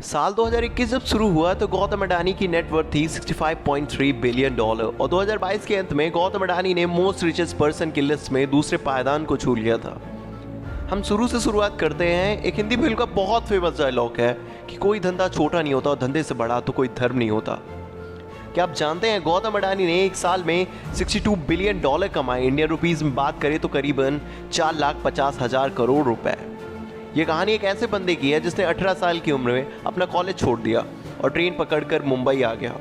साल 2021 जब शुरू हुआ तो गौतम अडानी की नेटवर्थ थी $65.3 बिलियन और 2022 के अंत में गौतम अडानी ने मोस्ट रिचेस्ट पर्सन की लिस्ट में दूसरे पायदान को छू लिया था। हम शुरू से शुरुआत करते हैं। एक हिंदी फिल्म का बहुत फेमस डायलॉग है कि कोई धंधा छोटा नहीं होता और धंधे से बड़ा तो कोई धर्म नहीं होता। क्या आप जानते हैं गौतम अडानी ने एक साल में $62 बिलियन कमाए। इंडियन रुपीस में बात करें तो करीबन 4,50,000 करोड़ रुपए। ये कहानी एक ऐसे बंदे की है जिसने 18 साल की उम्र में अपना कॉलेज छोड़ दिया और ट्रेन पकड़कर मुंबई आ गया।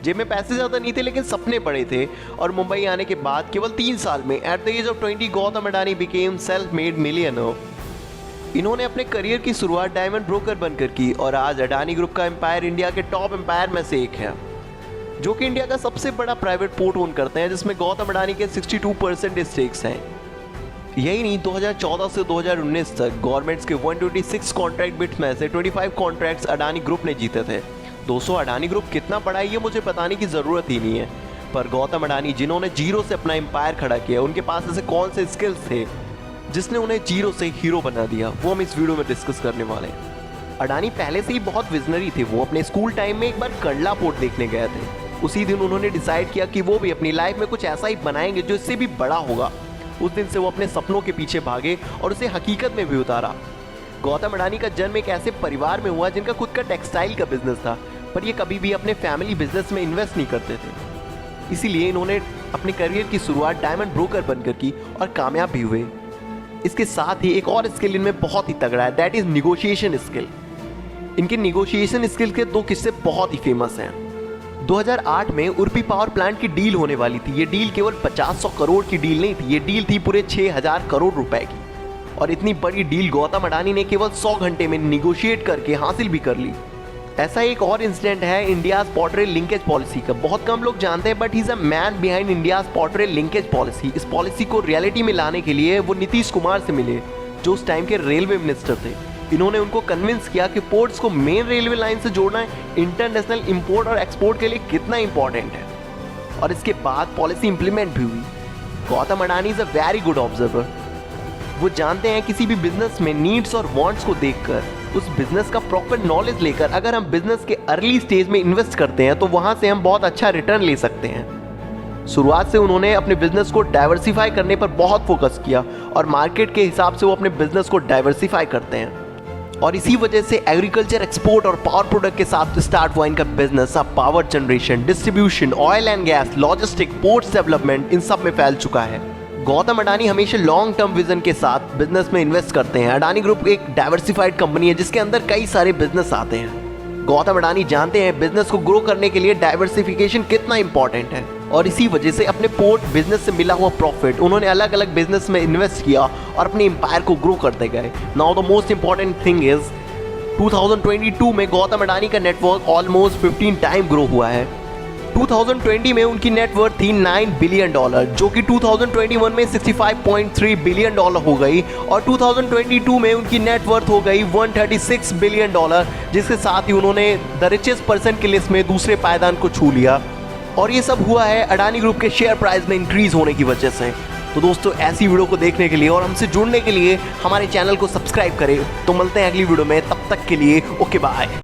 जेब में पैसे ज़्यादा नहीं थे लेकिन सपने बड़े थे और मुंबई आने के बाद केवल 3 साल में at the age of 20 Gautam Adani became self made millionaire. इन्होंने अपने करियर की शुरुआत डायमंड ब्रोकर बनकर की और आज अडानी ग्रुप का एम्पायर इंडिया के टॉप एम्पायर में से एक है, जो कि इंडिया का सबसे बड़ा प्राइवेट पोर्ट ओन करते हैं, जिसमें गौतम अडानी के 62% स्टेक्स हैं। यही नहीं, 2014 से 2019 तक गवर्नमेंट्स के 126 कॉन्ट्रैक्ट बिड्स में से 25 कॉन्ट्रैक्ट्स अडानी ग्रुप ने जीते थे। दोस्तों, अडानी ग्रुप कितना बड़ा है ये मुझे बताने की ज़रूरत ही नहीं है, पर गौतम अडानी जिन्होंने जीरो से अपना एम्पायर खड़ा किया, उनके पास ऐसे कौन से स्किल्स थे जिसने उन्हें जीरो से हीरो बना दिया, वो हम इस वीडियो में डिस्कस करने वाले हैं। अडानी पहले से ही बहुत विजनरी थे। वो अपने स्कूल टाइम में एक बार कंडला पोर्ट देखने गए थे। उसी दिन उन्होंने डिसाइड किया कि वो भी अपनी लाइफ में कुछ ऐसा ही बनाएंगे जो इससे भी बड़ा होगा। उस दिन से वो अपने सपनों के पीछे भागे और उसे हकीकत में भी उतारा। गौतम अडानी का जन्म एक ऐसे परिवार में हुआ जिनका खुद का टेक्सटाइल का बिजनेस था, पर ये कभी भी अपने फैमिली बिजनेस में इन्वेस्ट नहीं करते थे। इसीलिए इन्होंने अपने करियर की शुरुआत डायमंड ब्रोकर बनकर की और कामयाब भी हुए। इसके साथ ही एक और स्किल इनमें बहुत ही तगड़ा है, दैट इज निगोशिएशन स्किल। इनके निगोशिएशन स्किल के 2 किस्से बहुत ही फेमस हैं। 2008 में उर्पी पावर प्लांट की डील होने वाली थी। ये डील केवल 50-100 करोड़ की डील नहीं थी, ये डील थी पूरे 6,000 करोड़ रुपए की। और इतनी बड़ी डील गौतम अडानी ने केवल 100 घंटे में निगोशिएट करके हासिल भी कर ली। ऐसा एक और इंसिडेंट है India's port rail linkage policy का। बहुत कम लोग जानते हैं, but he is a man behind India's port rail linkage policy. इस पॉलिसी को रियलिटी में लाने के लिए वो नीतीश कुमार से मिले, जो उस टाइम के रेलवे मिनिस्टर थे। इन्होंने उनको कन्विंस किया कि पोर्ट्स को मेन रेलवे लाइन से जोड़ना इंटरनेशनल इंपोर्ट और एक्सपोर्ट के लिए कितना इंपॉर्टेंट है, और इसके बाद पॉलिसी इंप्लीमेंट भी हुई। Gautam Adani is a very good observer. वो जानते हैं किसी भी बिजनेस में नीड्स और वांट्स को देखकर, उस बिजनेस का प्रॉपर नॉलेज लेकर अगर हम बिजनेस के अर्ली स्टेज में इन्वेस्ट करते हैं तो वहां से हम बहुत अच्छा रिटर्न ले सकते हैं। शुरुआत से उन्होंने अपने बिजनेस को डाइवर्सिफाई करने पर बहुत फोकस किया और मार्केट के हिसाब से वो अपने बिजनेस को डाइवर्सिफाई करते हैं, और इसी वजह से एग्रीकल्चर, एक्सपोर्ट और पावर प्रोडक्ट के साथ स्टार्ट हुआ इनका बिजनेस। अब power generation, distribution, oil and gas, logistic, ports development, इन सब में फैल चुका है। गौतम अडानी हमेशा लॉन्ग टर्म विजन के साथ बिजनेस में इन्वेस्ट करते हैं। अडानी ग्रुप एक डाइवर्सिफाइड कंपनी है जिसके अंदर कई सारे बिजनेस आते हैं। गौतम अडानी जानते हैं बिजनेस को ग्रो करने के लिए डाइवर्सिफिकेशन कितना इंपॉर्टेंट है, और इसी वजह से अपने पोर्ट बिजनेस से मिला हुआ प्रॉफिट उन्होंने अलग अलग बिजनेस में इन्वेस्ट किया और अपने एम्पायर को ग्रो करते गए। Now the most important thing is 2022 में गौतम अडानी का नेटवर्क ऑलमोस्ट 15 टाइम ग्रो हुआ है। 2020 में उनकी नेटवर्थ थी $9 बिलियन, जो कि 2021 में $65.3 बिलियन हो गई, और 2022 में उनकी नेटवर्थ हो गई $136 बिलियन, जिसके साथ ही उन्होंने द रिचेस्ट पर्सन की लिस्ट में दूसरे पायदान को छू लिया। और ये सब हुआ है अडानी ग्रुप के शेयर प्राइस में इंक्रीज होने की वजह से। तो दोस्तों, ऐसी वीडियो को देखने के लिए और हमसे जुड़ने के लिए हमारे चैनल को सब्सक्राइब करें। तो मिलते हैं अगली वीडियो में, तब तक के लिए ओके बाय।